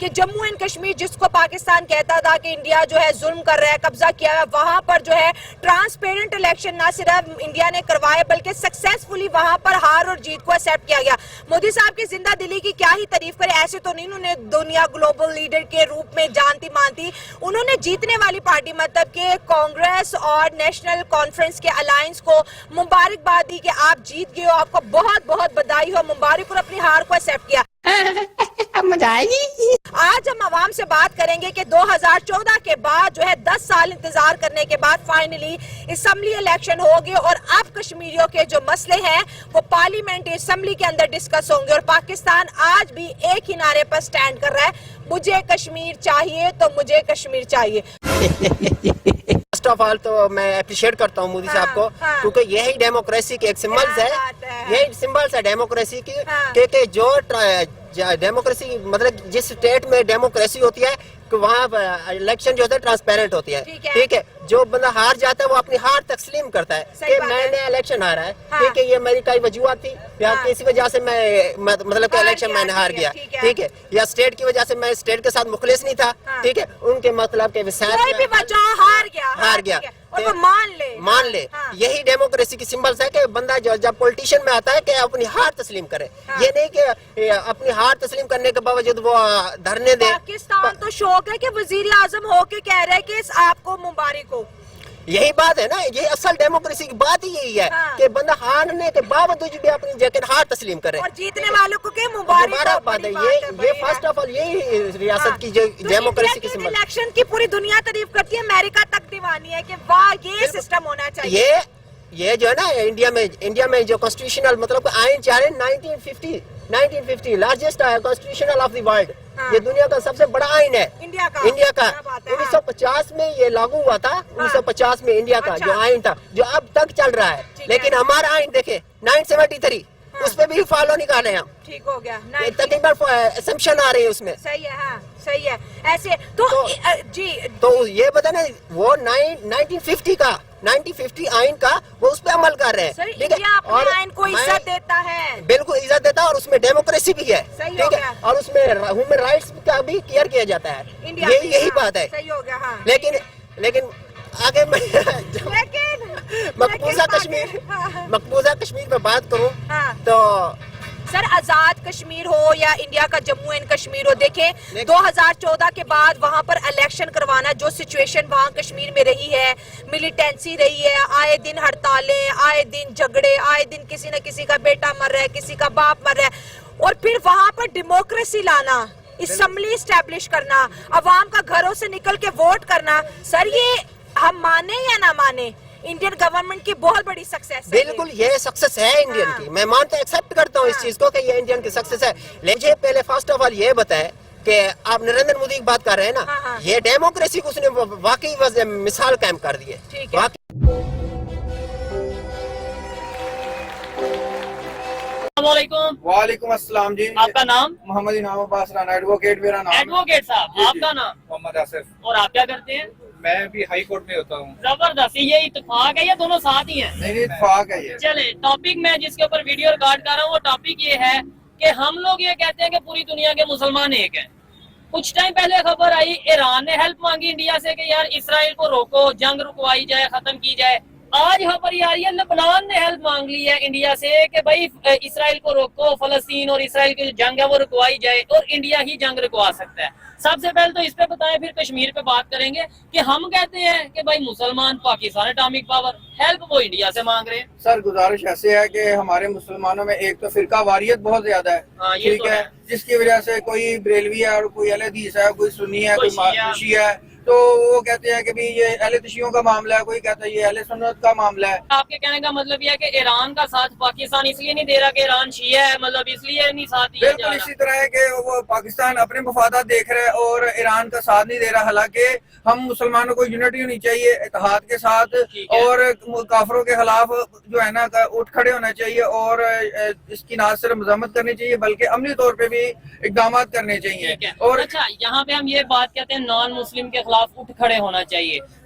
کہ جموں اینڈ کشمیر جس کو پاکستان کہتا تھا کہ انڈیا جو ہے ظلم کر رہا ہے, قبضہ کیا ہے, وہاں پر جو ہے ٹرانسپیرنٹ الیکشن نہ صرف انڈیا نے کروائے بلکہ سکسیسفلی وہاں پر ہار اور جیت کو ایکسیپٹ کیا گیا. مودی صاحب کی زندہ دلی کی کیا ہی تعریف کرے, ایسے تو نہیں انہوں نے دنیا گلوبل لیڈر کے روپ میں جانتی مانتی, انہوں نے جیتنے والی پارٹی مطلب کہ کانگریس اور نیشنل کانفرنس کے الائنس کو مبارکباد دی کہ آپ جیت گئے ہو, آپ کو بہت بہت بدائی ہو, مبارک, اور اپنی ہار کو ایکسیپٹ کیا. مزہ آئے گی. آج ہم عوام سے بات کریں گے کہ 2014 کے بعد جو ہے 10 سال انتظار کرنے کے بعد فائنلی اسمبلی الیکشن ہوگی اور اب کشمیریوں کے جو مسئلے ہیں وہ پارلیمنٹ اسمبلی کے اندر ڈسکس ہوں گے. اور پاکستان آج بھی ایک ہی نعرے پر سٹینڈ کر رہا ہے, مجھے کشمیر چاہیے تو مجھے کشمیر چاہیے. فرسٹ آف آل تو میں اپریشیٹ کرتا ہوں مودی صاحب کو, کیونکہ یہی ڈیموکریسی کے ایک سمبلز ہے, یہی سمبلز ہے ڈیموکریسی کی, کہ جو ڈیموکریسی مطلب جس اسٹیٹ میں ڈیموکریسی ہوتی ہے کہ وہاں الیکشن جو ہوتا ہے ٹرانسپیرنٹ ہوتی ہے. ٹھیک ہے, جو بندہ ہار جاتا ہے وہ اپنی ہار تسلیم کرتا ہے کہ میں نے الیکشن ہارا ہے, ٹھیک ہے, یہ میری کئی وجوہات تھی, یا کسی وجہ سے میں مطلب کہ الیکشن میں نے ہار گیا, ٹھیک ہے, یا اسٹیٹ کی وجہ سے میں اسٹیٹ کے ساتھ مخلص نہیں تھا, ٹھیک ہے, ان کے مطلب کہ ہار گیا اور مان لے. یہی ڈیموکریسی کی سمبلز ہے کہ بندہ جب پولیٹیشین میں آتا ہے کہ اپنی ہار تسلیم کرے, یہ نہیں کہ اپنی ہار تسلیم کرنے کے باوجود وہ دھرنے دے. پاکستان تو شوق ہے کہ وزیر اعظم ہو کے کہہ رہے کہ آپ کو مبارک ہو. یہی بات ہے نا, یہ اصل ڈیموکریسی کی بات ہی یہی ہے کہ بندہ ہارنے کے باوجود بھی اپنی جیکٹ ہار تسلیم کرے, اور جیتنے والوں کو کہ مبارکباد ہے. یہ فرسٹ آف آل یہی ریاست کی جو ڈیموکریسی کی سمبل. الیکشن کی پوری دنیا تعریف کرتی ہے, امریکہ تک دیوانی ہے کہ واہ یہ سسٹم ہونا چاہیے. یہ جو ہے نا انڈیا میں جو کانسٹیٹیوشنل مطلب آئین چاہ رہے 1950 largest constitutional of the world, یہ دنیا کا سب سے بڑا آئین ہے انڈیا کا. 1950 میں یہ لاگو ہوا تھا, 1950 میں انڈیا کا جو آئین تھا جو اب تک چل رہا ہے. لیکن ہمارا آئین دیکھیں 973, اس پہ بھی فالو نہیں کر رہے ہم. ٹھیک ہو گیا, تقریباً اسمپشن آ رہی ہے اس میں. صحیح ہے, ہاں صحیح ہے. ایسے تو جی تو یہ بتا نا وہ 1950 آئین کا وہ اس پہ عمل کر رہے ہیں, اور آئین کو عزت دیتا ہے, بالکل عزت دیتا ہے, اور اس میں ڈیموکریسی بھی ہے, ٹھیک ہے, اور اس میں ہیومن رائٹس کا بھی کیئر کیا جاتا ہے. یہی بات ہے. صحیح ہو گیا, ہاں. لیکن آگے میں مقبوضہ کشمیر پہ بات کروں تو سر آزاد کشمیر ہو یا انڈیا کا جموں اینڈ کشمیر ہو, دیکھیں 2014 کے بعد وہاں پر الیکشن کروانا, جو سچویشن وہاں کشمیر میں رہی ہے, ملیٹنسی رہی ہے, آئے دن ہڑتالیں, آئے دن جھگڑے, آئے دن کسی نہ کسی کا بیٹا مر رہا ہے, کسی کا باپ مر رہا ہے, اور پھر وہاں پر ڈیموکریسی لانا, اسمبلی اسٹیبلش کرنا, عوام کا گھروں سے نکل کے ووٹ کرنا. سر یہ ہم مانے یا نہ مانے انڈین گورنمنٹ کی بہت بڑی سکسیس ہے. بالکل یہ سکسیس ہے انڈین کی, میں مانتا ایکسیپٹ کرتا ہوں اس چیز کو کہ یہ انڈین کی سکسیس ہے. لیکن پہلے فرسٹ آف آل یہ بتائے کہ آپ نریندر مودی کی بات کر رہے ہیں نا, یہ ڈیموکریسی کو اس نے واقعی مثال قائم کر دی ہے. السلام علیکم. وعلیکم السلام جی. آپ کا نام؟ محمد انعام عباس رانا, ایڈوکیٹ میرا نام. ایڈوکیٹ صاحب, آپ کا نام؟ محمد آصف. اور آپ کیا کرتے ہیں؟ میں بھی ہائی کورٹ میں ہوتا ہوں. زبردست, یہ اتفاق ہے یا دونوں ساتھ ہی ہیں؟ نہیں اتفاق ہے یہ. چلے ٹاپک میں جس کے اوپر ویڈیو ریکارڈ کر رہا ہوں وہ ٹاپک یہ ہے کہ ہم لوگ یہ کہتے ہیں کہ پوری دنیا کے مسلمان ایک ہیں. کچھ ٹائم پہلے خبر آئی ایران نے ہیلپ مانگی انڈیا سے کہ یار اسرائیل کو روکو, جنگ رکوائی جائے, ختم کی جائے. آج خبر یہ آ رہی ہے لبنان نے ہیلپ مانگ لی ہے انڈیا سے کہ بھائی اسرائیل کو روکو, فلسطین اور اسرائیل کی جو جنگ ہے وہ رکوائی جائے, اور انڈیا ہی جنگ رکوا سکتا ہے. سب سے پہلے تو اس پہ بتائیں, پھر کشمیر پہ بات کریں گے کہ ہم کہتے ہیں کہ بھائی مسلمان پاکستان اٹامک پاور, ہیلپ وہ انڈیا سے مانگ رہے ہیں. سر گزارش ایسے ہے کہ ہمارے مسلمانوں میں ایک تو فرقہ واریت بہت زیادہ ہے, ٹھیک ہے, جس کی وجہ سے کوئی بریلوی ہے اور کوئی اہل حدیث ہے, کوئی سنی ہے, کوئی شیعہ ہے, تو وہ کہتے ہیں کہ بھی یہ اہل تشیعوں کا معاملہ ہے, کوئی کہتا ہے یہ اہل سنت کا معاملہ ہے. آپ کے کہنے کا مطلب یہ ہے کہ ایران کا ساتھ پاکستان اس لیے نہیں دے رہا کہ ایران شیعہ ہے, مطلب اس لیے نہیں ساتھ دیا جا رہا. بالکل اسی طرح ہے کہ وہ پاکستان اپنے مفادات دیکھ رہا ہے اور ایران کا ساتھ نہیں دے رہا. حالانکہ ہم مسلمانوں کو یونٹی ہونی چاہیے اتحاد کے ساتھ, اور کافروں کے خلاف جو ہے نا اٹھ کھڑے ہونا چاہیے, اور اس کی نہ صرف مذمت کرنی چاہیے بلکہ عملی طور پہ بھی اقدامات کرنے چاہیے. اور اچھا, یہاں پہ ہم یہ بات کہتے ہیں نان مسلم کے خلاف اٹھ کھڑے ہونا چاہیے.